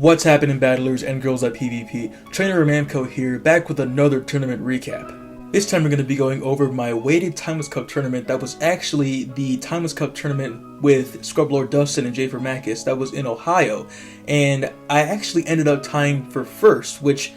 What's happening, battlers and girls at PvP? Trainer Ramco here, back with another tournament recap. This time we're going to be going over my weighted Timeless Cup tournament that was actually the Timeless Cup tournament with Scrublorddustin and JFARMAKIS that was in Ohio, and I actually ended up tying for first, which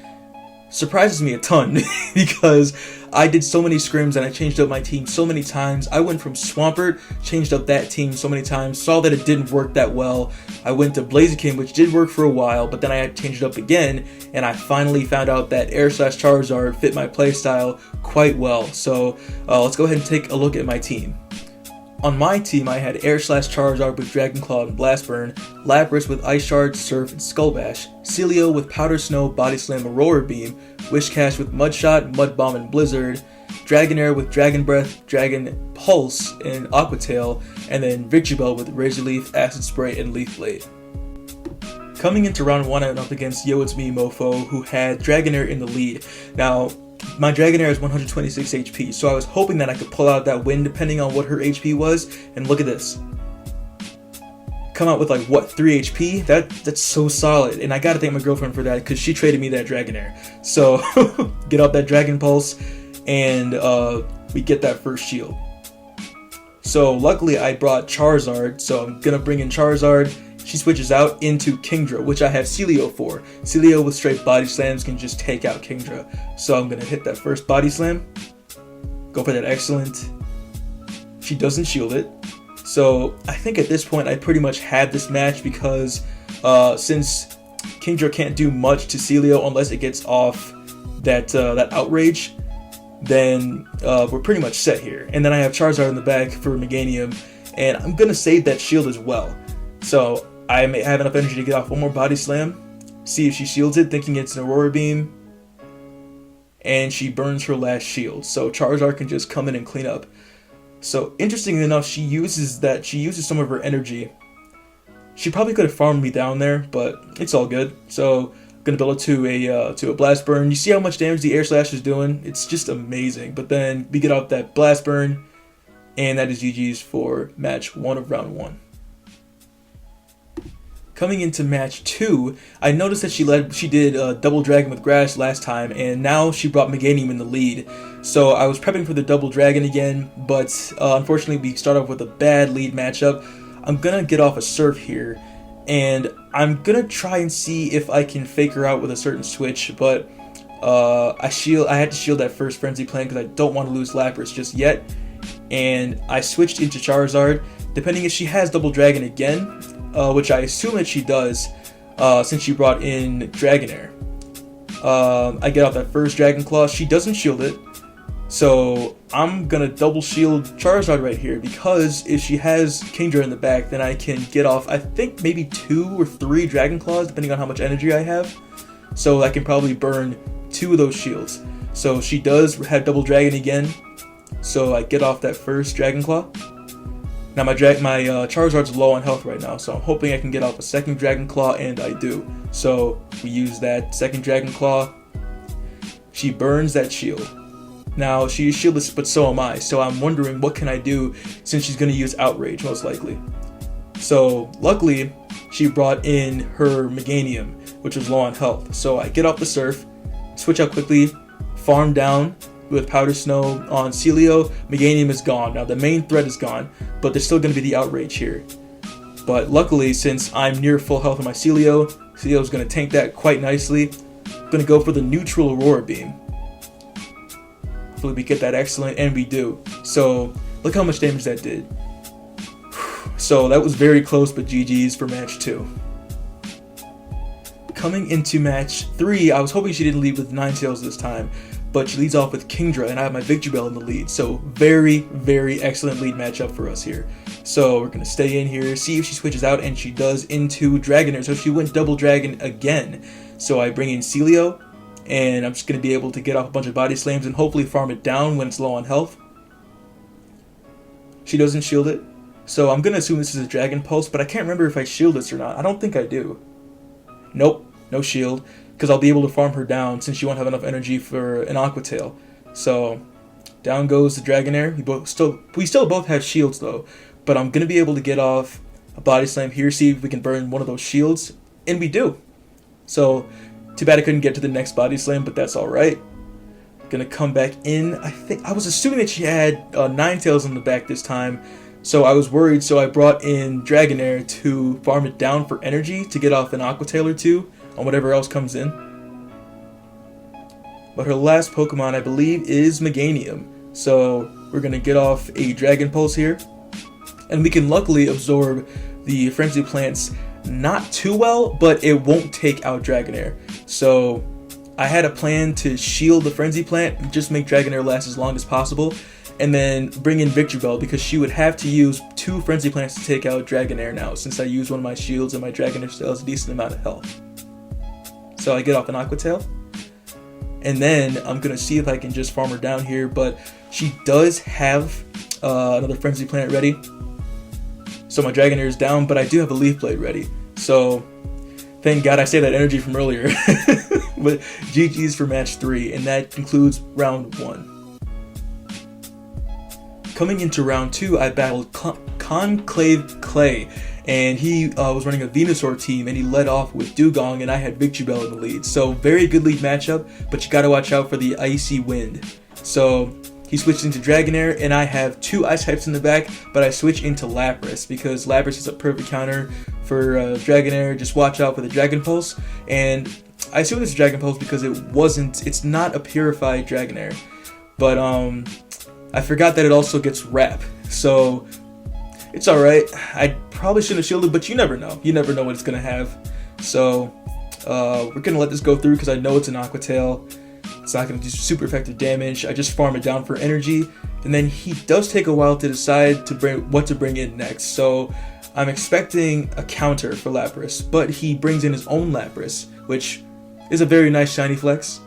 surprises me a ton because I did so many scrims and I changed up my team so many times. I went from Swampert, changed up that team so many times, saw that it didn't work that well. I went to Blaziken, which did work for a while, but then I had to change it up again, and I finally found out that Air/Charizard fit my playstyle quite well. So let's go ahead and take a look at my team. On my team, I had Air/Charizard with Dragon Claw and Blast Burn, Lapras with Ice Shard, Surf, and Skull Bash, Celio with Powder Snow, Body Slam, Aurora Beam, Wishcash with Mud Shot, Mud Bomb, and Blizzard, Dragonair with Dragon Breath, Dragon Pulse, and Aqua Tail, and then Victreebel with Razor Leaf, Acid Spray, and Leaf Blade. Coming into round 1, I went up against Yo It's Me Mofo, who had Dragonair in the lead. Now, my Dragonair is 126 HP, so I was hoping that I could pull out that win depending on what her HP was, and look at this. Come out with like, what, 3 HP? That's so solid, and I gotta thank my girlfriend for that because she traded me that Dragonair. So, get out that Dragon Pulse, and we get that first shield. So, luckily I brought Charizard, so I'm gonna bring in Charizard. She switches out into Kingdra, which I have Celio for. Celio with straight body slams can just take out Kingdra. So I'm going to hit that first body slam. Go for that excellent. She doesn't shield it. So I think at this point I pretty much had this match because since Kingdra can't do much to Celio unless it gets off that outrage, then we're pretty much set here. And then I have Charizard in the back for Meganium, and I'm going to save that shield as well. So I may have enough energy to get off one more body slam, see if she shields it, thinking it's an Aurora Beam, and she burns her last shield. So Charizard can just come in and clean up. So interestingly enough, she uses some of her energy. She probably could have farmed me down there, but it's all good. So I'm gonna build it to a Blast Burn. You see how much damage the Air Slash is doing? It's just amazing. But then we get off that Blast Burn, and that is GG's for match 1 of round 1. Coming into match 2, I noticed that she did Double Dragon with Grass last time, and now she brought Meganium in the lead. So I was prepping for the Double Dragon again, but unfortunately we start off with a bad lead matchup. I'm gonna get off a Surf here, and I'm gonna try and see if I can fake her out with a certain switch, but I had to shield that first Frenzy Plant because I don't want to lose Lapras just yet, and I switched into Charizard. Depending if she has Double Dragon again, which I assume that she does, since she brought in Dragonair. I get out that first Dragon Claw. She doesn't shield it, so I'm gonna double shield Charizard right here, because if she has Kingdra in the back, then I can get off, I think, maybe 2 or 3 Dragon Claws, depending on how much energy I have. So I can probably burn 2 of those shields. So she does have Double Dragon again, so I get off that first Dragon Claw. Now my Charizard's low on health right now, so I'm hoping I can get off a second Dragon Claw, and I do. So we use that second Dragon Claw. She burns that shield. Now she is shieldless, but so am I, so I'm wondering what can I do since she's going to use Outrage most likely. So luckily she brought in her Meganium, which was low on health. So I get off the Surf, switch out quickly, farm down with Powder Snow on Celio. Meganium is gone. Now the main threat is gone, but there's still going to be the Outrage here. But luckily, since I'm near full health on my Celio is going to tank that quite nicely. I'm going to go for the neutral Aurora Beam. Hopefully we get that excellent, and we do. So look how much damage that did. So that was very close, but GG's for match 2. Coming into match 3, I was hoping she didn't lead with Ninetales this time, but she leads off with Kingdra, and I have my Victreebel in the lead. So very, very excellent lead matchup for us here. So we're going to stay in here, see if she switches out, and she does into Dragonair. So she went Double Dragon again. So I bring in Celio, and I'm just going to be able to get off a bunch of body slams and hopefully farm it down when it's low on health. She doesn't shield it. So I'm going to assume this is a Dragon Pulse, but I can't remember if I shield this or not. I don't think I do. Nope, no shield, because I'll be able to farm her down since she won't have enough energy for an Aqua Tail. So down goes the Dragonair. We still both have shields though, but I'm going to be able to get off a body slam here, see if we can burn one of those shields, and we do. So too bad I couldn't get to the next body slam, but that's alright. Gonna come back in. I was assuming that she had Ninetales on the back this time, so I was worried, so I brought in Dragonair to farm it down for energy to get off an Aqua Tail or two on whatever else comes in. But her last Pokemon, I believe, is Meganium. So we're gonna get off a Dragon Pulse here, and we can luckily absorb the Frenzy Plants not too well, but it won't take out Dragonair. So I had a plan to shield the Frenzy Plant and just make Dragonair last as long as possible, and then bring in Victreebel because she would have to use 2 Frenzy Plants to take out Dragonair now, since I used one of my shields and my Dragonair still has a decent amount of health. So I get off an Aqua Tail, and then I'm gonna see if I can just farm her down here, but she does have another Frenzy Plant ready. So my Dragonair is down, but I do have a Leaf Blade ready. So thank God I saved that energy from earlier. But GG's for match 3, and that concludes round 1. Coming into round 2, I battled Conclave Clay, and he was running a Venusaur team, and he led off with Dugong, and I had Victreebel in the lead. So very good lead matchup, but you gotta watch out for the Icy Wind. So he switched into Dragonair, and I have 2 Ice types in the back, but I switch into Lapras because Lapras is a perfect counter for Dragonair. Just watch out for the Dragon Pulse, and I assume it's Dragon Pulse because it's not a purified Dragonair, but I forgot that it also gets Wrap, so it's alright. I probably shouldn't have shielded, but you never know. You never know what it's gonna have. So we're gonna let this go through because I know it's an Aqua Tail. It's not gonna do super effective damage. I just farm it down for energy, and then he does take a while to decide what to bring in next. So I'm expecting a counter for Lapras, but he brings in his own Lapras, which is a very nice shiny flex.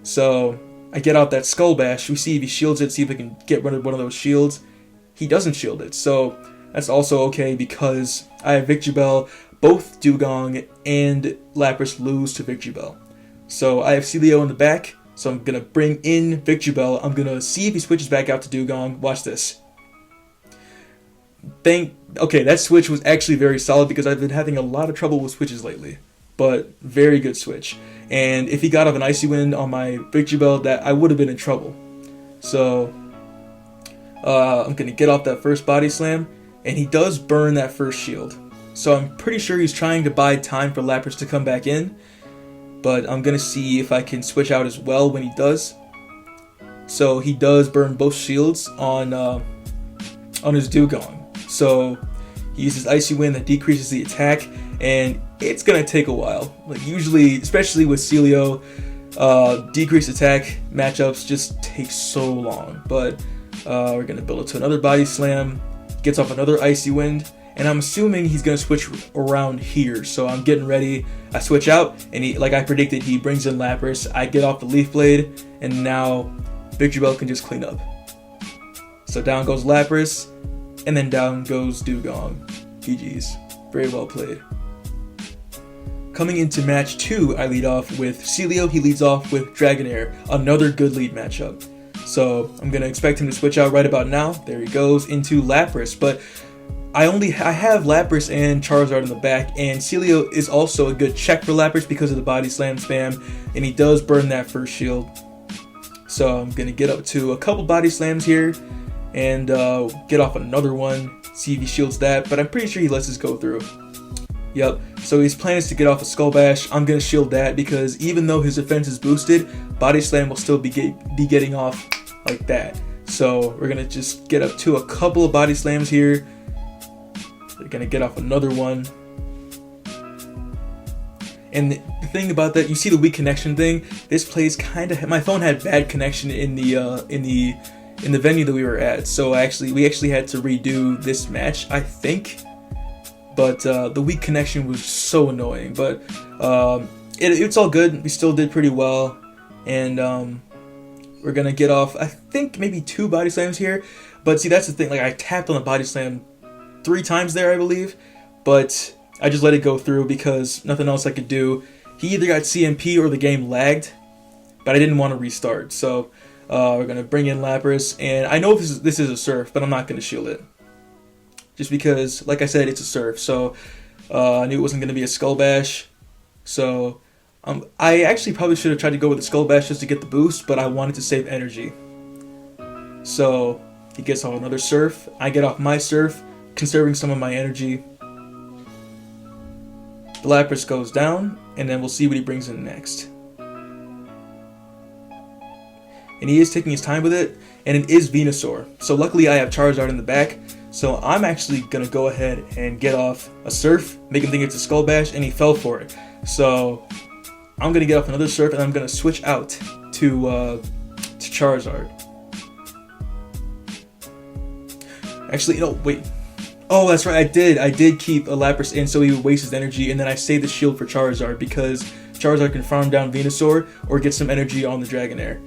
So I get out that Skull Bash. We see if he shields it, see if I can get rid of one of those shields. He doesn't shield it, so that's also okay because I have Victreebel. Both Dugong and Lapras lose to Victreebel. So I have Celio in the back, so I'm going to bring in Victreebel. I'm going to see if he switches back out to Dugong. Watch this. Okay, that switch was actually very solid because I've been having a lot of trouble with switches lately. But very good switch. And if he got off an Icy Wind on my Victreebel, that I would have been in trouble. So I'm going to get off that first Body Slam, and he does burn that first shield. So I'm pretty sure he's trying to buy time for Lapras to come back in, but I'm going to see if I can switch out as well when he does. So he does burn both shields on his Dugong. So he uses Icy Wind that decreases the attack, and it's going to take a while. Like usually, especially with Celio, decreased attack matchups just take so long. But we're going to build it to another Body Slam, gets off another Icy Wind, and I'm assuming he's going to switch around here. So I'm getting ready. I switch out, and he, like I predicted, he brings in Lapras. I get off the Leaf Blade, and now Victreebel can just clean up. So down goes Lapras, and then down goes Dugong. GG's. Very well played. Coming into match 2, I lead off with Celio. He leads off with Dragonair. Another good lead matchup. So I'm going to expect him to switch out right about now. There he goes into Lapras. But I have Lapras and Charizard in the back, and Celio is also a good check for Lapras because of the Body Slam spam, and he does burn that first shield. So I'm going to get up to a couple Body Slams here and get off another one, see if he shields that, but I'm pretty sure he lets this go through. Yep, so his plan is to get off a Skull Bash. I'm going to shield that because even though his defense is boosted, Body Slam will still be getting off like that. So we're going to just get up to a couple of Body Slams here. They're going to get off another one. And the thing about that, you see the weak connection thing? This plays kind of... My phone had bad connection in the venue that we were at. So we actually had to redo this match, I think. But the weak connection was so annoying. But it's all good. We still did pretty well. And we're going to get off, I think, maybe 2 Body Slams here. But see, that's the thing. Like, I tapped on the Body Slam 3 times there, I believe. But I just let it go through because nothing else I could do. He either got CMP or the game lagged. But I didn't want to restart. So we're going to bring in Lapras. And I know this is a Surf, but I'm not going to shield it. Just because, like I said, it's a Surf. So I knew it wasn't going to be a Skull Bash. So I actually probably should have tried to go with the Skull Bash just to get the boost, but I wanted to save energy. So he gets off another Surf. I get off my Surf, conserving some of my energy. The Lapras goes down, and then we'll see what he brings in next. And he is taking his time with it, and it is Venusaur. So luckily I have Charizard in the back, so I'm actually going to go ahead and get off a Surf, make him think it's a Skull Bash, and he fell for it. So I'm going to get off another Surf, and I'm going to switch out to Charizard. Actually, no, wait. Oh, that's right, I did keep a Lapras in so he would waste his energy, and then I saved the shield for Charizard because Charizard can farm down Venusaur or get some energy on the Dragonair.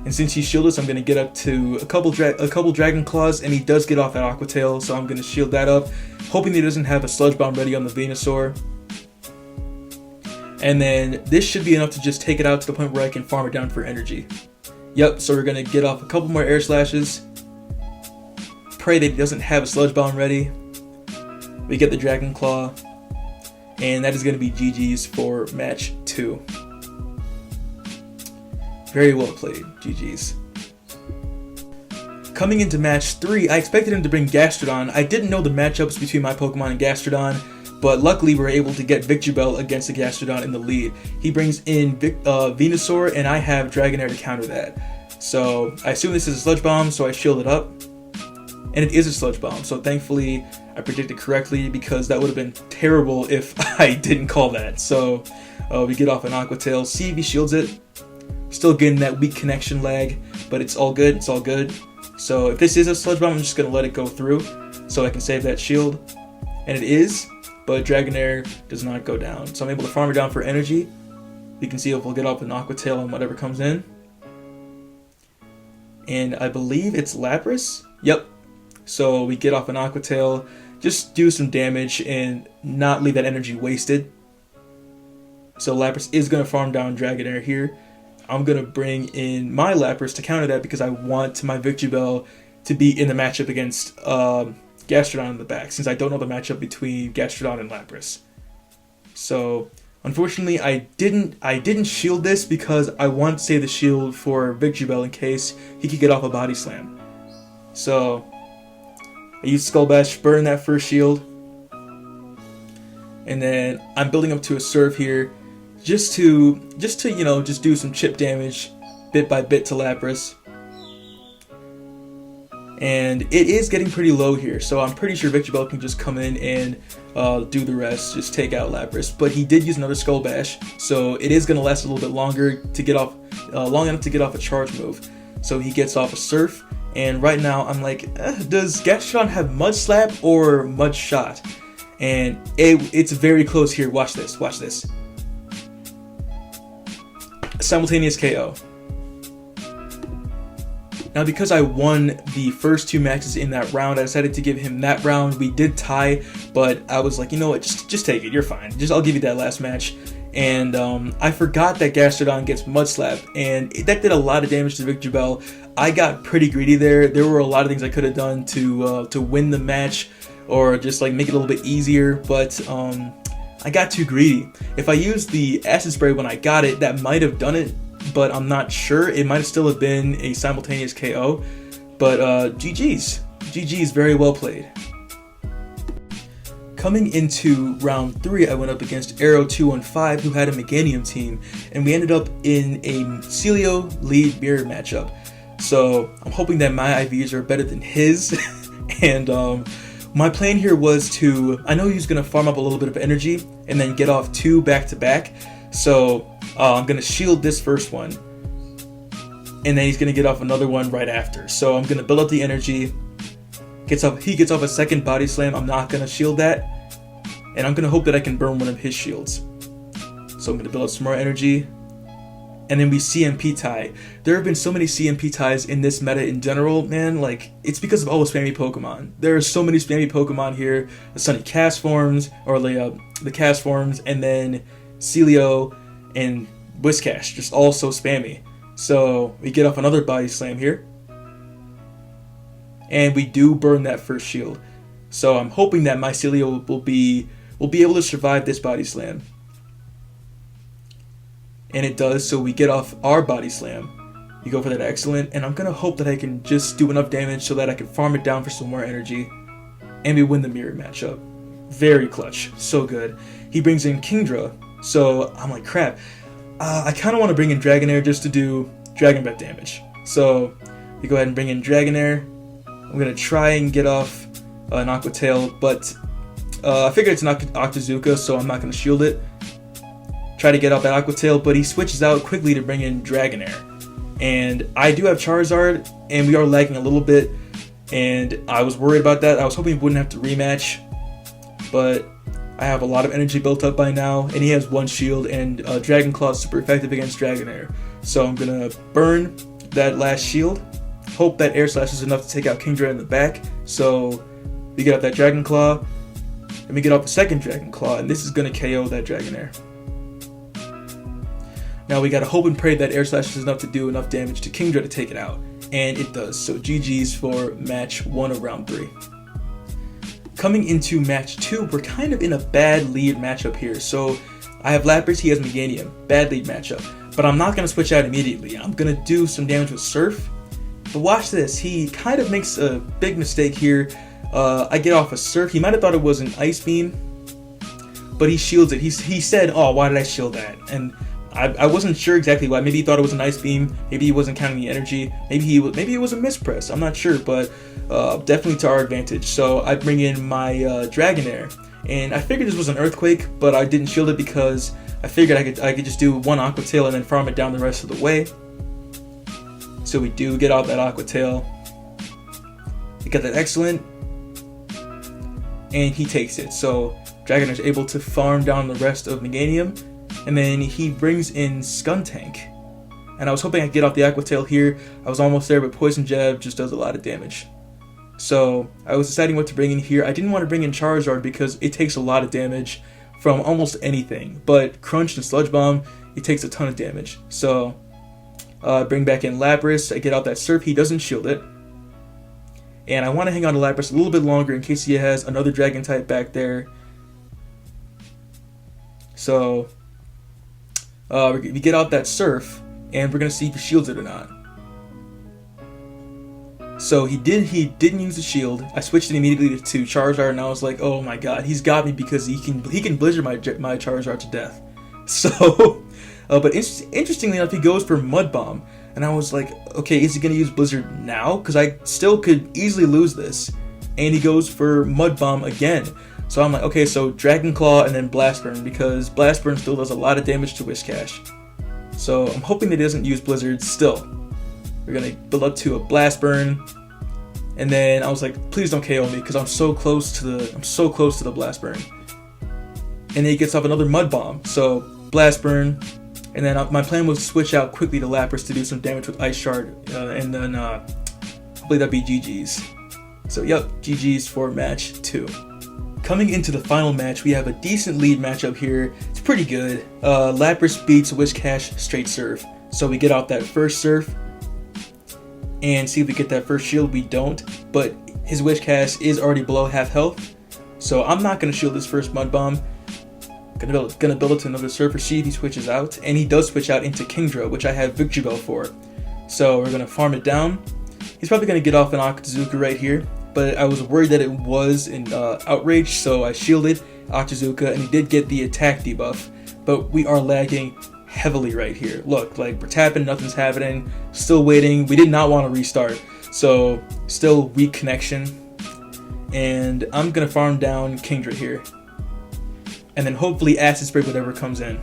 And since he's shieldless, I'm going to get up to a couple Dragon Claws, and he does get off that Aqua Tail, so I'm going to shield that up, hoping he doesn't have a Sludge Bomb ready on the Venusaur. And then this should be enough to just take it out to the point where I can farm it down for energy. Yep, so we're going to get off a couple more Air Slashes. Pray that he doesn't have a Sludge Bomb ready. We get the Dragon Claw, and that is going to be GG's for match 2. Very well played, GG's. Coming into match 3, I expected him to bring Gastrodon. I didn't know the matchups between my Pokemon and Gastrodon, but luckily we were able to get Victreebel against the Gastrodon in the lead. He brings in Venusaur, and I have Dragonair to counter that. So I assume this is a Sludge Bomb, so I shield it up. And it is a Sludge Bomb, so thankfully I predicted correctly because that would have been terrible if I didn't call that. So we get off an Aqua Tail, see if he shields it. Still getting that weak connection lag, but it's all good, it's all good. So if this is a Sludge Bomb, I'm just going to let it go through so I can save that shield. And it is, but Dragonair does not go down. So I'm able to farm it down for energy. We can see if we'll get off an Aqua Tail on whatever comes in. And I believe it's Lapras. Yep. So we get off an Aqua Tail, just do some damage and not leave that energy wasted. So Lapras is going to farm down Dragonair here. I'm going to bring in my Lapras to counter that because I want my Victreebel to be in the matchup against Gastrodon in the back, since I don't know the matchup between Gastrodon and Lapras. So unfortunately I didn't shield this because I want to save the shield for Victreebel in case he could get off a Body Slam. So I used Skull Bash, burn that first shield, and then I'm building up to a Surf here, just to you know, just do some chip damage, bit by bit to Lapras. And it is getting pretty low here, so I'm pretty sure Victreebel can just come in and do the rest, just take out Lapras. But he did use another Skull Bash, so it is going to last a little bit longer to get off, long enough to get off a charge move. So he gets off a Surf. And right now, I'm like, does Gastrodon have Mud Slap or Mud Shot? And it's very close here. Watch this. Watch this. Simultaneous KO. Now, because I won the first 2 matches in that round, I decided to give him that round. We did tie, but I was like, you know what? Just take it. You're fine. I'll give you that last match. And I forgot that Gastrodon gets Mud Slap, and that did a lot of damage to Victreebel. I got pretty greedy there. There were a lot of things I could have done to win the match, or just like make it a little bit easier, but I got too greedy. If I used the Acid Spray when I got it, that might have done it, but I'm not sure. It might have still have been a simultaneous KO, but GG's. GG's, very well played. Coming into round 3, I went up against Arrow215, who had a Meganium team, and we ended up in a Celio lead mirror matchup. So I'm hoping that my IVs are better than his, and my plan here was to, I know he's going to farm up a little bit of energy and then get off 2 back-to-back, so I'm going to shield this first one, and then he's going to get off another one right after. So I'm going to build up the energy. He gets off a second Body Slam. I'm not going to shield that. And I'm going to hope that I can burn one of his shields. So I'm going to build up some more energy. And then we CMP tie. There have been so many CMP ties in this meta in general, man. Like, it's because of all the spammy Pokemon. There are so many spammy Pokemon here. The Sunny Cast forms, or the Cast forms, and then Celio and Whiscash. Just all so spammy. So we get off another Body Slam here. And we do burn that first shield. So I'm hoping that my Celio will be able to survive this Body Slam. and it does, so we get off our body slam. We go for that excellent, and I'm gonna hope that I can just do enough damage so that I can farm it down for some more energy, and we win the mirror matchup. Very clutch, so good. He brings in Kingdra, so I'm like, crap. I kind of want to bring in Dragonair just to do Dragon Breath damage. So we go ahead and bring in Dragonair. I'm gonna try and get off an Aqua Tail, but I figured it's an Octazooka, so I'm not gonna shield it. Try to get off that Aqua Tail, but he switches out quickly to bring in Dragonair. And I do have Charizard, and we are lagging a little bit, and I was worried about that. I was hoping we wouldn't have to rematch, but I have a lot of energy built up by now, and he has one shield, and Dragon Claw is super effective against Dragonair. So I'm gonna burn that last shield, hope that Air Slash is enough to take out Kingdra in the back, so we get off that Dragon Claw, and we get off the second Dragon Claw, and this is gonna KO that Dragonair. Now we gotta hope and pray that Air Slash is enough to do enough damage to Kingdra to take it out, and it does, so GG's for match 1 of round 3. Coming into match 2, we're kind of in a bad lead matchup here, so I have Lapras, he has Meganium, bad lead matchup, but I'm not gonna switch out immediately. I'm gonna do some damage with Surf, but watch this, he kind of makes a big mistake here. I get off a Surf, he might have thought it was an Ice Beam, but he shields it. He said, oh, why did I shield that? And I wasn't sure exactly why. Maybe he thought it was an Ice Beam. Maybe he wasn't counting the energy. Maybe it was a mispress. I'm not sure, but definitely to our advantage. So I bring in my Dragonair, and I figured this was an Earthquake, but I didn't shield it because I figured I could just do one Aqua Tail and then farm it down the rest of the way. So we do get out that Aqua Tail. We got that excellent, and he takes it. So Dragonair's able to farm down the rest of Meganium. And then he brings in Skuntank. And I was hoping I could get off the Aqua Tail here. I was almost there, but Poison Jab just does a lot of damage. So I was deciding what to bring in here. I didn't want to bring in Charizard because it takes a lot of damage from almost anything. But Crunch and Sludge Bomb, it takes a ton of damage. So I bring back in Lapras. I get out that Surf. He doesn't shield it. And I want to hang on to Lapras a little bit longer in case he has another Dragon type back there. So we get out that Surf, and we're gonna see if he shields it or not. So he didn't use the shield. I switched it immediately to Charizard, and I was like, oh my god, he's got me because he can Blizzard my Charizard to death. So, but interestingly enough, he goes for Mud Bomb, and I was like, okay, is he gonna use Blizzard now? Because I still could easily lose this. And he goes for Mud Bomb again. So I'm like, okay, so Dragon Claw and then Blast Burn, because Blast Burn still does a lot of damage to Whiscash. So I'm hoping that he doesn't use Blizzard still. We're gonna build up to a Blast Burn, and then I was like, please don't KO me, because I'm so close to the Blast Burn. And then he gets off another Mud Bomb, so Blast Burn, and then my plan was to switch out quickly to Lapras to do some damage with Ice Shard, and then hopefully that'd be GG's. So yep, GG's for match 2. Coming into the final match, we have a decent lead matchup here. It's pretty good. Lapras beats Whiscash straight Surf. So we get out that first Surf and see if we get that first shield. We don't, but his Whiscash is already below half health. So I'm not going to shield this first Mud Bomb. Gonna build it to another Surf or see if he switches out. And he does switch out into Kingdra, which I have Victory Bell for. So we're going to farm it down. He's probably going to get off an Octazooka right here. But I was worried that it was an Outrage, so I shielded Octazooka, and he did get the attack debuff. But we are lagging heavily right here. Look, like, we're tapping, nothing's happening, still waiting. We did not want to restart, so still weak connection. And I'm going to farm down Kingdra here. And then hopefully Acid Spray whatever comes in.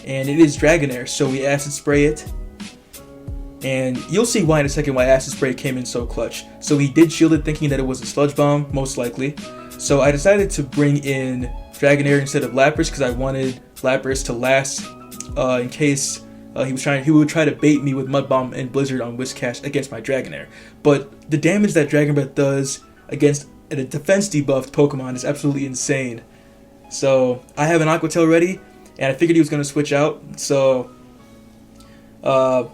And it is Dragonair, so we Acid Spray it. And you'll see why in a second why Acid Spray came in so clutch. So he did shield it thinking that it was a Sludge Bomb, most likely. So I decided to bring in Dragonair instead of Lapras because I wanted Lapras to last in case he would try to bait me with Mud Bomb and Blizzard on Whiscash against my Dragonair. But the damage that Dragon Breath does against a defense debuffed Pokemon is absolutely insane. So I have an Aqua Tail ready, and I figured he was going to switch out. So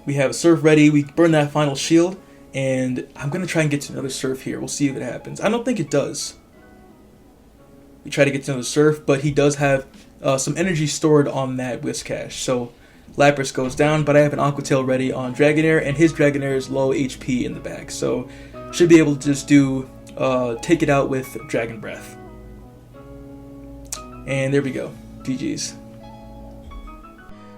we have a Surf ready, we burn that final shield, and I'm going to try and get to another Surf here. We'll see if it happens. I don't think it does. We try to get to another Surf, but he does have some energy stored on that Whiscash. So Lapras goes down, but I have an Aqua Tail ready on Dragonair, and his Dragonair is low HP in the back, so should be able to just do take it out with Dragon Breath. And there we go. GG's.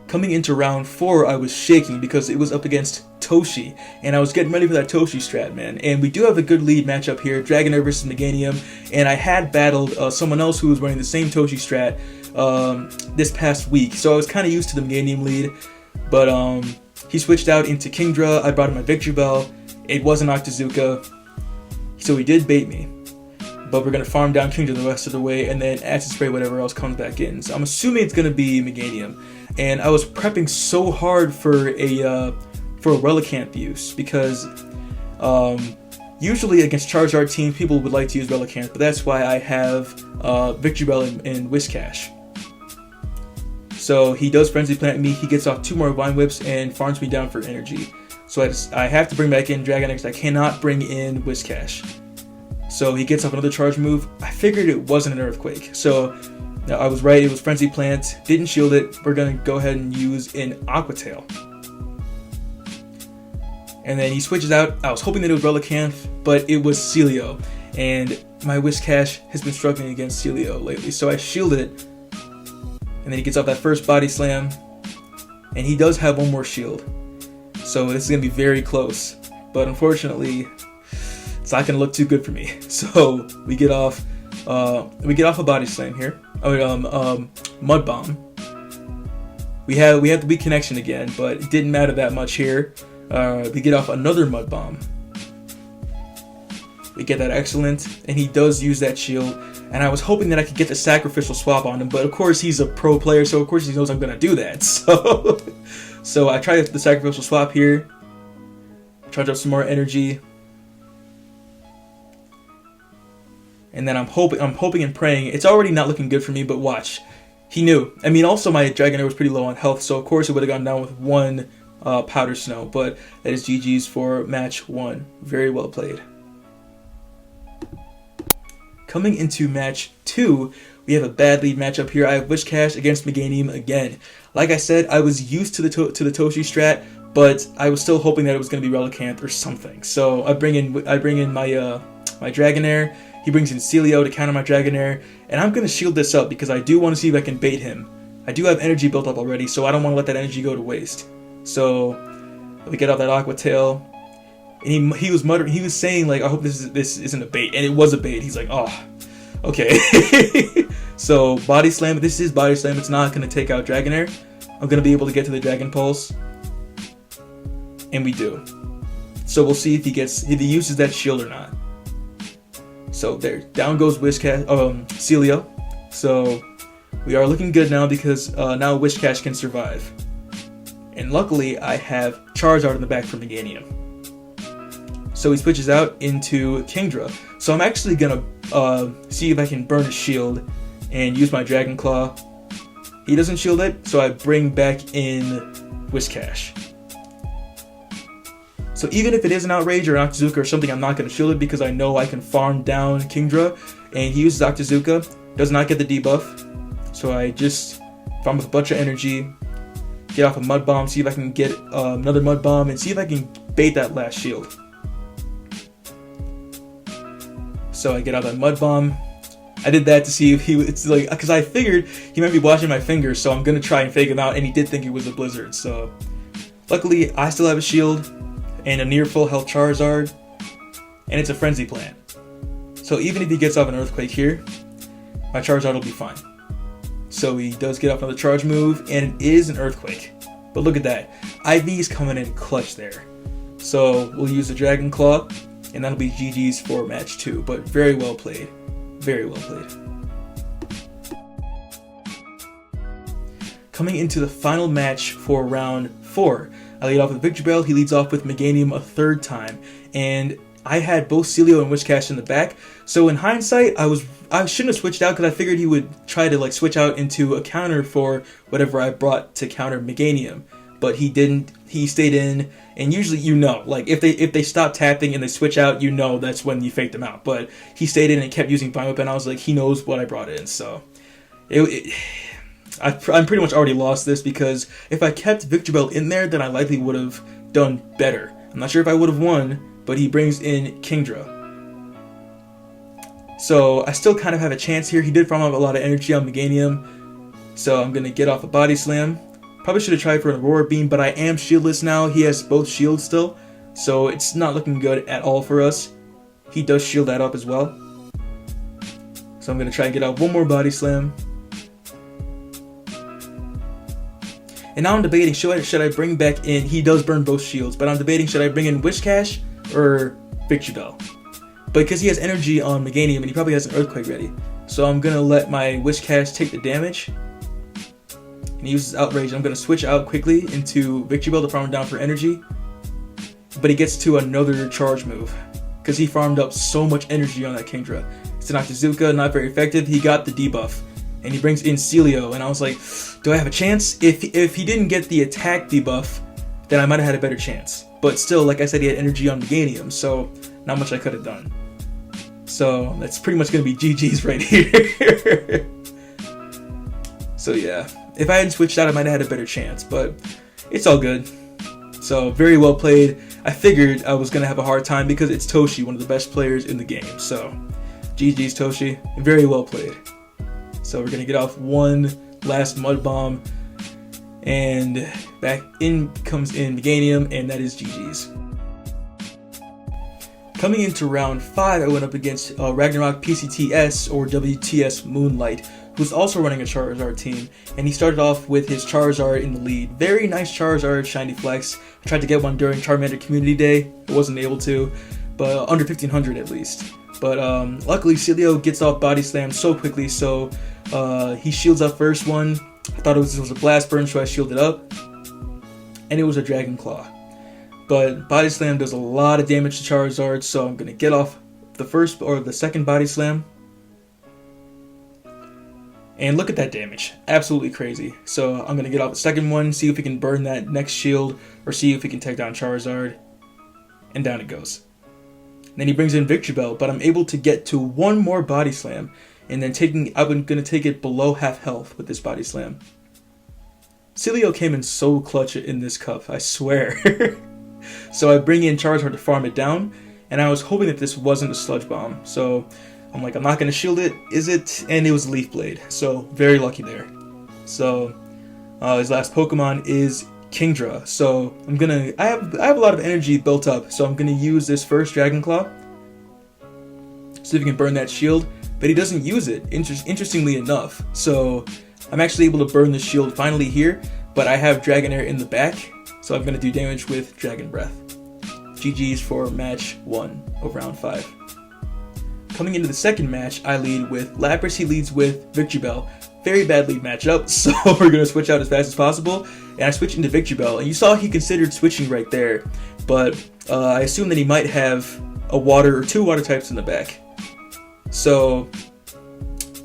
Coming into round 4, I was shaking because it was up against Toshi, and I was getting ready for that Toshi strat, man. And we do have a good lead matchup here, Dragonair versus Meganium, and I had battled someone else who was running the same Toshi strat this past week, so I was kind of used to the Meganium lead, but he switched out into Kingdra. I brought him my Victory Bell. It wasn't Octazooka, so he did bait me. But we're going to farm down Kingdra the rest of the way, and then Acid Spray whatever else comes back in. So I'm assuming it's going to be Meganium. And I was prepping so hard for a Relicanth use, because usually against Charizard teams, people would like to use Relicanth, but that's why I have Victory Bell and Whiscash. So he does Frenzy Plant me, he gets off 2 more Vine Whips and farms me down for energy. So I have to bring back in Dragonair because I cannot bring in Whiscash. So he gets off another charge move. I figured it wasn't an Earthquake. So I was right, it was Frenzy Plant. Didn't shield it. We're going to go ahead and use an Aqua Tail. And then he switches out. I was hoping that it was Relicanth, but it was Celio. And my Whiscash has been struggling against Celio lately. So I shielded it. And then he gets off that first Body Slam. And he does have one more shield. So this is going to be very close. But unfortunately, it's not going to look too good for me. So we get off a Body Slam here. Mud Bomb. We had the weak connection again, but it didn't matter that much here. We get off another Mud Bomb. We get that excellent, and he does use that shield. And I was hoping that I could get the Sacrificial Swap on him, but of course he's a pro player, so of course he knows I'm going to do that. So I tried the Sacrificial Swap here. Charge up some more energy. And then I'm hoping and praying. It's already not looking good for me, but watch. He knew. I mean, also my Dragonair was pretty low on health, so of course it would have gone down with 1 Powder Snow. But that is GG's for match 1. Very well played. Coming into match 2, we have a bad lead matchup here. I have Whiscash against Meganium again. Like I said, I was used to the Toshi strat, but I was still hoping that it was going to be Relicanth or something. So I bring in my Dragonair. He brings in Celio to counter my Dragonair, and I'm going to shield this up because I do want to see if I can bait him. I do have energy built up already, so I don't want to let that energy go to waste. So we get off that Aqua Tail, and he was muttering, he was saying like, I hope this isn't a bait, and it was a bait. He's like, oh, okay. So Body Slam, this is Body Slam, it's not going to take out Dragonair. I'm going to be able to get to the Dragon Pulse, and we do. So we'll see if he uses that shield or not. So there, down goes Celio. So we are looking good now because now Whiscash can survive. And luckily, I have Charizard in the back for Meganium. So he switches out into Kingdra. So I'm actually gonna see if I can burn his shield and use my Dragon Claw. He doesn't shield it, so I bring back in Whiscash. So even if it is an Outrage or an Octazooka or something, I'm not going to shield it because I know I can farm down Kingdra, and he uses Octazooka, does not get the debuff. So I just farm with a bunch of energy, get off a Mud Bomb, see if I can get another Mud Bomb, and see if I can bait that last shield. So I get out that Mud Bomb. I did that to see if because I figured he might be watching my fingers, so I'm going to try and fake him out, and he did think it was a Blizzard. So luckily, I still have a shield and a near full health Charizard, and it's a Frenzy Plant. So even if he gets off an Earthquake here, my Charizard will be fine. So he does get off another charge move, and it is an Earthquake. But look at that. IV's coming in clutch there. So we'll use the Dragon Claw, and that'll be GG's for match 2. But very well played. Very well played. Coming into the final match for round 4. I lead off with Victory Bell, he leads off with Meganium a 3rd time, and I had both Celio and Whiscash in the back, so in hindsight, I shouldn't have switched out because I figured he would try to switch out into a counter for whatever I brought to counter Meganium, but he didn't, he stayed in, and usually if they stop tapping and they switch out, that's when you fake them out, but he stayed in and kept using Vine Whip, and I was like, he knows what I brought in, so I'm pretty much already lost this, because if I kept Victreebel in there, then I likely would have done better. I'm not sure if I would have won, but he brings in Kingdra. So I still kind of have a chance here. He did farm up a lot of energy on Meganium, so I'm going to get off a Body Slam. Probably should have tried for an Aurora Beam, but I am shieldless now. He has both shields still, so it's not looking good at all for us. He does shield that up as well. So I'm going to try and get out one more Body Slam. And now I'm debating, should I bring back in, he does burn both shields, but I'm debating, should I bring in Whiscash or Victreebel? Because he has energy on Meganium and he probably has an Earthquake ready. So I'm going to let my Whiscash take the damage. And he uses Outrage. I'm going to switch out quickly into Victreebel to farm him down for energy. But he gets to another charge move, because he farmed up so much energy on that Kingdra. It's an Octazooka, not very effective. He got the debuff. And he brings in Celio, and I was like, do I have a chance? If he didn't get the attack debuff, then I might have had a better chance. But still, like I said, he had energy on Meganium, so not much I could have done. So that's pretty much going to be GG's right here. So yeah, if I hadn't switched out, I might have had a better chance, but it's all good. So very well played. I figured I was going to have a hard time because it's Toshi, one of the best players in the game. So GG's Toshi, very well played. So we're going to get off one last Mud Bomb, and back in comes in Meganium, and that is GG's. Coming into round 5, I went up against Ragnarok PCTS, or WTS Moonlight, who's also running a Charizard team, and he started off with his Charizard in the lead. Very nice Charizard, Shiny Flex. I tried to get one during Charmander Community Day. I wasn't able to, but under 1500 at least. But luckily, Celio gets off Body Slam so quickly, so he shields up first one. I thought it was a Blast Burn, so I shielded up, and it was a Dragon Claw. But Body Slam does a lot of damage to Charizard, so I'm going to get off the first or the second Body Slam. And look at that damage. Absolutely crazy. So I'm going to get off the second one, see if we can burn that next shield, or see if we can take down Charizard. And down it goes. Then he brings in Victreebel, but I'm able to get to one more Body Slam, and then I'm going to take it below half health with this Body Slam. Celio came in so clutch in this cup, I swear. So I bring in Charizard to farm it down, and I was hoping that this wasn't a Sludge Bomb. So I'm like, I'm not going to shield it, is it? And it was Leaf Blade, so very lucky there. So his last Pokemon is Kingdra. So I have a lot of energy built up, so I'm gonna use this first Dragon Claw. See if he can burn that shield, but he doesn't use it, interestingly enough. So I'm actually able to burn the shield finally here, but I have Dragonair in the back, so I'm gonna do damage with Dragon Breath. GG's for match 1 of round 5. Coming into the second match, I lead with Lapras. He leads with Victreebel. Very bad lead matchup, so we're going to switch out as fast as possible. And I switched into Victreebel, and you saw he considered switching right there, but I assume that he might have a water or 2 water types in the back. So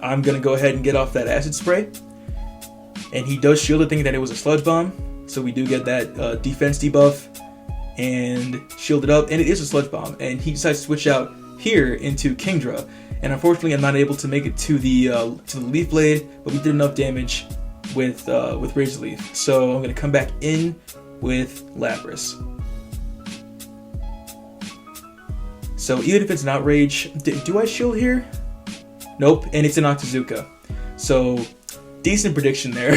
I'm going to go ahead and get off that Acid Spray. And he does shield it, thinking that it was a Sludge Bomb, so we do get that defense debuff and shield it up, and it is a Sludge Bomb. And he decides to switch out here into Kingdra, and unfortunately I'm not able to make it to the Leaf Blade, but we did enough damage with Razor Leaf, so I'm going to come back in with Lapras. So even if it's an Outrage, do I shield here? Nope, and it's an Octazooka, so decent prediction there.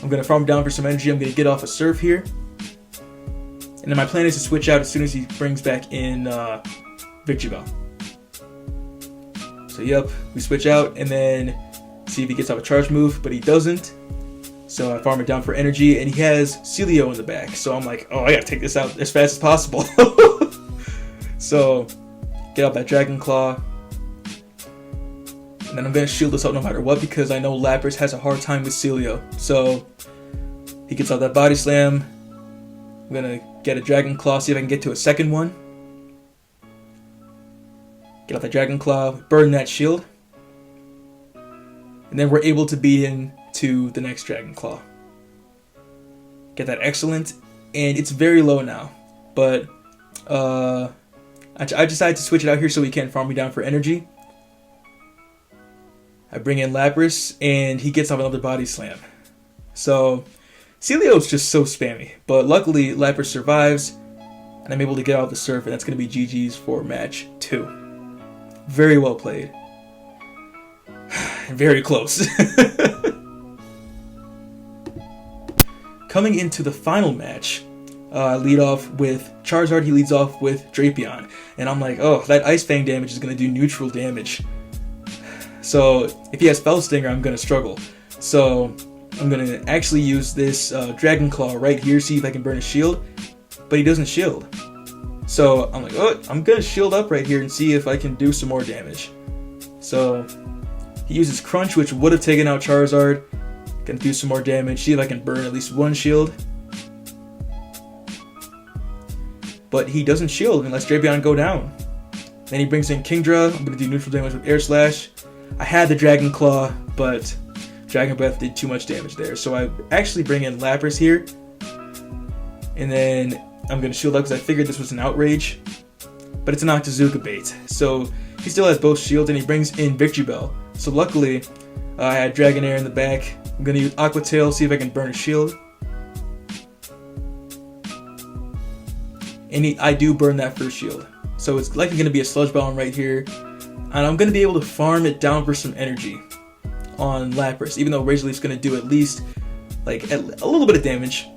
I'm going to farm down for some energy. I'm going to get off a Surf here, and then my plan is to switch out as soon as he brings back in Victreebel. So yep, we switch out and then see if he gets off a charge move, but he doesn't. So I farm it down for energy, and he has Celio in the back. So I'm like, oh, I gotta take this out as fast as possible. So get out that Dragon Claw, and then I'm gonna shield this up no matter what, because I know Lapras has a hard time with Celio. So he gets out that Body Slam. I'm gonna get a Dragon Claw, see if I can get to a second one. Get out the Dragon Claw, burn that shield, and then we're able to beat into the next Dragon Claw. Get that Excellent, and it's very low now, but I decided to switch it out here so he can't farm me down for energy. I bring in Lapras, and he gets off another body slam. So Celio's just so spammy, but luckily Lapras survives, and I'm able to get out of the surf, and that's going to be GG's for match 2. Very well played. Very close. Coming into the final match, I lead off with Charizard. He leads off with Drapion, and I'm like, oh, that Ice Fang damage is going to do neutral damage. So if he has Fell Stinger, I'm going to struggle. So I'm going to actually use this Dragon Claw right here, see if I can burn his shield, but he doesn't shield. So I'm like, oh, I'm going to shield up right here and see if I can do some more damage. So he uses Crunch, which would have taken out Charizard. Gonna do some more damage, see if I can burn at least one shield. But he doesn't shield and lets Drapion go down. Then he brings in Kingdra. I'm gonna do neutral damage with Air Slash. I had the Dragon Claw, but Dragon Breath did too much damage there. So I actually bring in Lapras here. And then I'm gonna shield up because I figured this was an Outrage. But it's an Octazooka bait. So he still has both shields, and he brings in Victreebel. So luckily, I had Dragonair in the back. I'm going to use Aqua Tail, see if I can burn a shield. And I do burn that first shield. So it's likely going to be a Sludge Bomb right here. And I'm going to be able to farm it down for some energy on Lapras, even though Razor Leaf's going to do at least like a little bit of damage.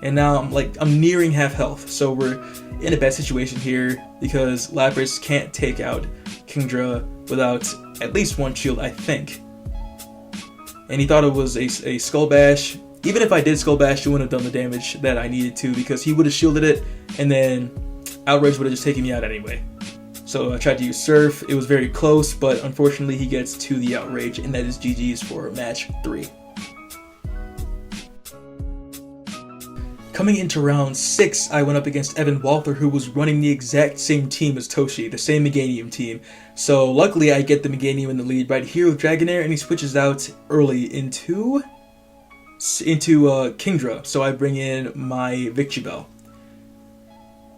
And now I'm nearing half health. So we're in a bad situation here because Lapras can't take out Kingdra without at least one shield, I think. And he thought it was a Skull Bash. Even if I did Skull Bash, it wouldn't have done the damage that I needed to because he would have shielded it, and then Outrage would have just taken me out anyway. So I tried to use Surf. It was very close, but unfortunately he gets to the Outrage, and that is GG's for match 3. Coming into round 6, I went up against Evan Walther, who was running the exact same team as Toshi, the same Meganium team. So luckily I get the Meganium in the lead right here with Dragonair, and he switches out early into Kingdra. So I bring in my Victreebel.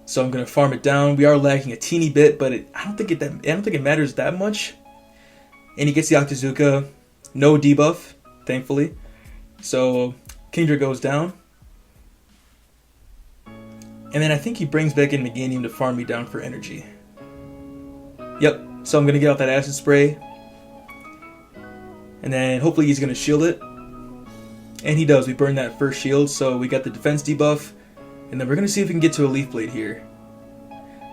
So I'm gonna farm it down. We are lagging a teeny bit, but I don't think it matters that much. And he gets the Octazooka, no debuff, thankfully. So Kingdra goes down. And then I think he brings back in Meganium to farm me down for energy. Yep, so I'm going to get out that Acid Spray. And then hopefully he's going to shield it. And he does. We burn that first shield, so we got the defense debuff. And then we're going to see if we can get to a Leaf Blade here.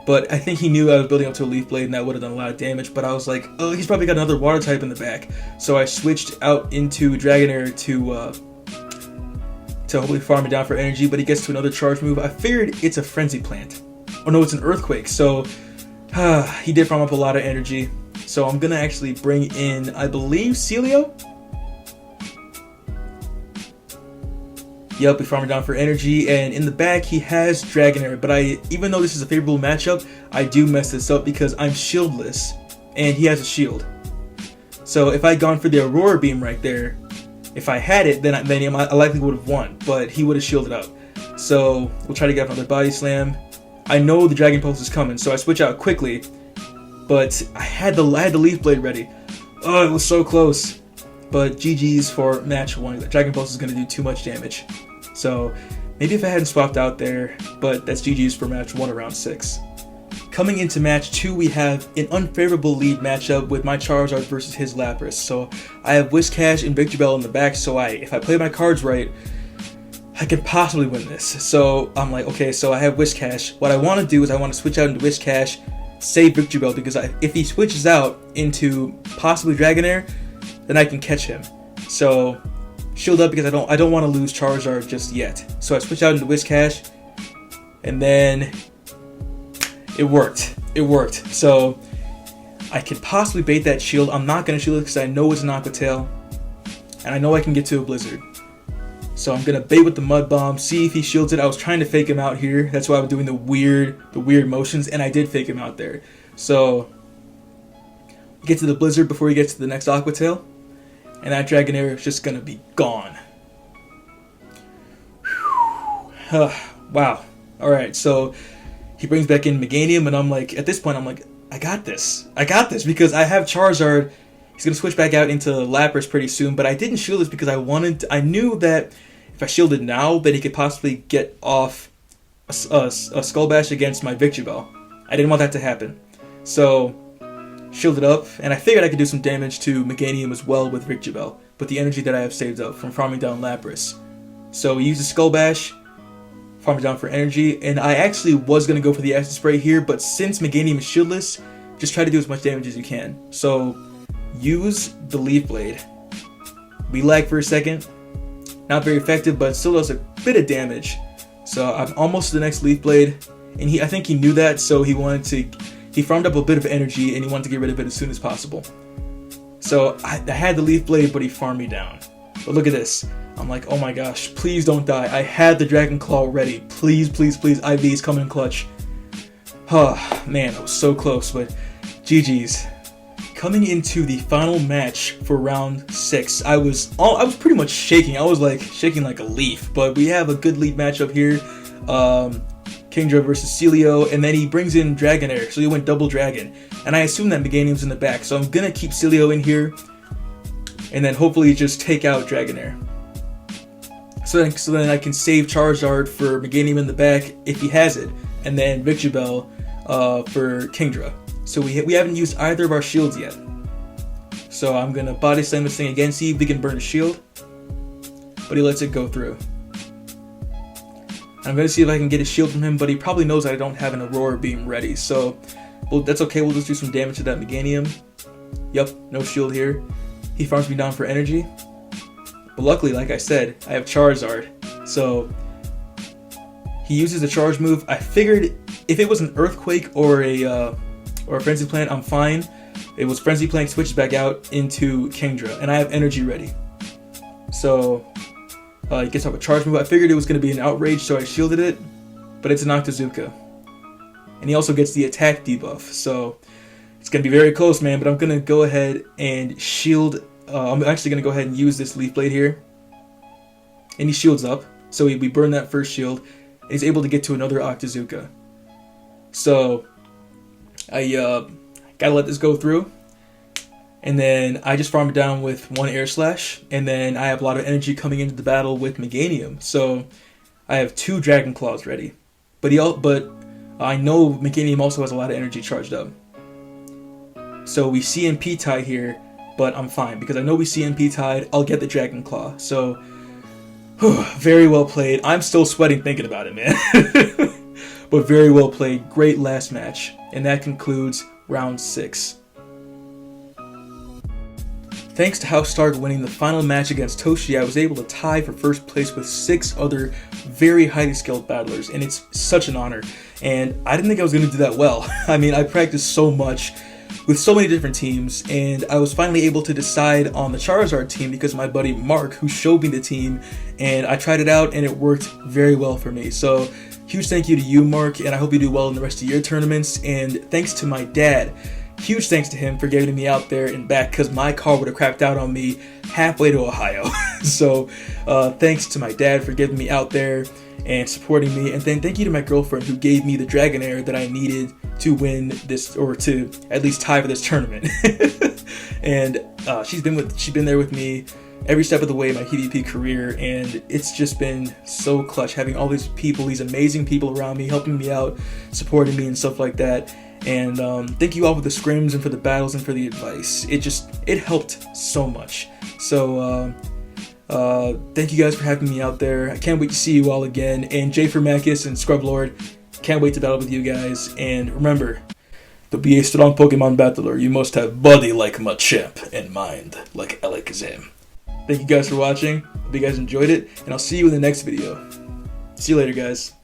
But I think he knew I was building up to a Leaf Blade and that would have done a lot of damage. But I was like, oh, he's probably got another Water type in the back. So I switched out into Dragonair to hopefully farm it down for energy, but he gets to another charge move. I figured it's a Frenzy Plant. Oh no, it's an Earthquake. So he did farm up a lot of energy. So I'm gonna actually bring in, I believe, Celio? Yep, we farm it down for energy, and in the back he has Dragonair, but even though this is a favorable matchup, I do mess this up because I'm shieldless, and he has a shield. So if I had gone for the Aurora Beam right there, if I had it, then I likely would have won, but he would have shielded up. So we'll try to get another Body Slam. I know the Dragon Pulse is coming, so I switch out quickly, but I had the Leaf Blade ready. Oh, it was so close. But GG's for match 1. The Dragon Pulse is going to do too much damage. So maybe if I hadn't swapped out there, but that's GG's for match 1 of round 6. Coming into match 2, we have an unfavorable lead matchup with my Charizard versus his Lapras. So I have Whiscash and Victreebel in the back, so if I play my cards right, I can possibly win this. So I'm like, okay, so I have Whiscash. What I want to do is I want to switch out into Whiscash, save Victreebel, because if he switches out into possibly Dragonair, then I can catch him. So shield up because I don't want to lose Charizard just yet. So I switch out into Whiscash, and then it worked. It worked. So I could possibly bait that shield. I'm not going to shield it because I know it's an Aqua Tail, and I know I can get to a Blizzard. So I'm going to bait with the Mud Bomb, see if he shields it. I was trying to fake him out here. That's why I was doing the weird motions, and I did fake him out there. So we get to the Blizzard before he gets to the next Aqua Tail, and that Dragonair is just going to be gone. Wow. Alright, so he brings back in Meganium, and I'm like, at this point, I'm like, I got this, because I have Charizard, He's gonna switch back out into Lapras pretty soon, but I didn't shield this because I knew that if I shielded now, that he could possibly get off a Skull Bash against my Victreebel. I didn't want that to happen. So, shielded up, and I figured I could do some damage to Meganium as well with Victreebel, with the energy that I have saved up from farming down Lapras. So we used a Skull Bash, farmed down for energy, and I actually was going to go for the Acid Spray here, but since Meganium is shieldless, just try to do as much damage as you can. So, use the Leaf Blade. We lag for a second, not very effective, but it still does a bit of damage. So I'm almost to the next Leaf Blade, and I think he knew that, so he farmed up a bit of energy, and he wanted to get rid of it as soon as possible. So I had the Leaf Blade, but he farmed me down. But look at this. I'm like, oh my gosh, please don't die. I had the Dragon Claw ready. Please, please, please, IV's coming clutch. Oh, man, I was so close, but GG's. Coming into the final match for round 6, I was pretty much shaking. I was like shaking like a leaf, but we have a good lead matchup here. Kingdra versus Celio, and then he brings in Dragonair, so he went double dragon. And I assume that Meganium's in the back, so I'm gonna keep Celio in here, and then hopefully just take out Dragonair. So then I can save Charizard for Meganium in the back if he has it, and then Victreebel for Kingdra. So we haven't used either of our shields yet. So I'm gonna body slam this thing again, see if we can burn a shield. But he lets it go through. I'm gonna see if I can get a shield from him, but he probably knows I don't have an Aurora Beam ready. So, well, that's okay, we'll just do some damage to that Meganium. Yup, no shield here. He farms me down for energy. But luckily, like I said, I have Charizard. So, he uses the charge move. I figured if it was an Earthquake or a Frenzy Plant, I'm fine. It was Frenzy Plant, switches back out into Kingdra, and I have energy ready. So, he gets off a charge move. I figured it was going to be an Outrage, so I shielded it, but it's an Octazooka. And he also gets the attack debuff, so it's going to be very close, man, but I'm going to go ahead and shield. I'm actually going to go ahead and use this Leaf Blade here. And he shields up, so we burn that first shield, and he's able to get to another Octazooka. So, I gotta let this go through. And then I just farm it down with one Air Slash, and then I have a lot of energy coming into the battle with Meganium. So I have 2 Dragon Claws ready. But I know Meganium also has a lot of energy charged up. So we CMP tie here, but I'm fine because I know we CMP tied. I'll get the Dragon Claw. So very well played. I'm still sweating thinking about it, man. But very well played. Great last match. And that concludes round 6. Thanks to House Stark winning the final match against Toshi, I was able to tie for first place with 6 other very highly skilled battlers, and it's such an honor. And I didn't think I was going to do that well. I mean, I practiced so much with so many different teams, and I was finally able to decide on the Charizard team because of my buddy Mark, who showed me the team, and I tried it out, and it worked very well for me. So, huge thank you to you, Mark, and I hope you do well in the rest of your tournaments, and thanks to my dad. Huge thanks to him for getting me out there and back because my car would have crapped out on me halfway to Ohio. So thanks to my dad for getting me out there and supporting me. And then thank you to my girlfriend who gave me the Dragonair that I needed to win this, or to at least tie for this tournament. And she's been there with me every step of the way in my PvP career, and it's just been so clutch having all these people, these amazing people around me, helping me out, supporting me and stuff like that. And thank you all for the scrims and for the battles and for the advice. It helped so much. So thank you guys for having me out there. I can't wait to see you all again. And JFARMAKIS and Scrublord, can't wait to battle with you guys. And remember, to be a strong Pokemon battler, you must have body like Machamp and mind like Alakazam. Thank you guys for watching. Hope you guys enjoyed it, and I'll see you in the next video. See you later, guys.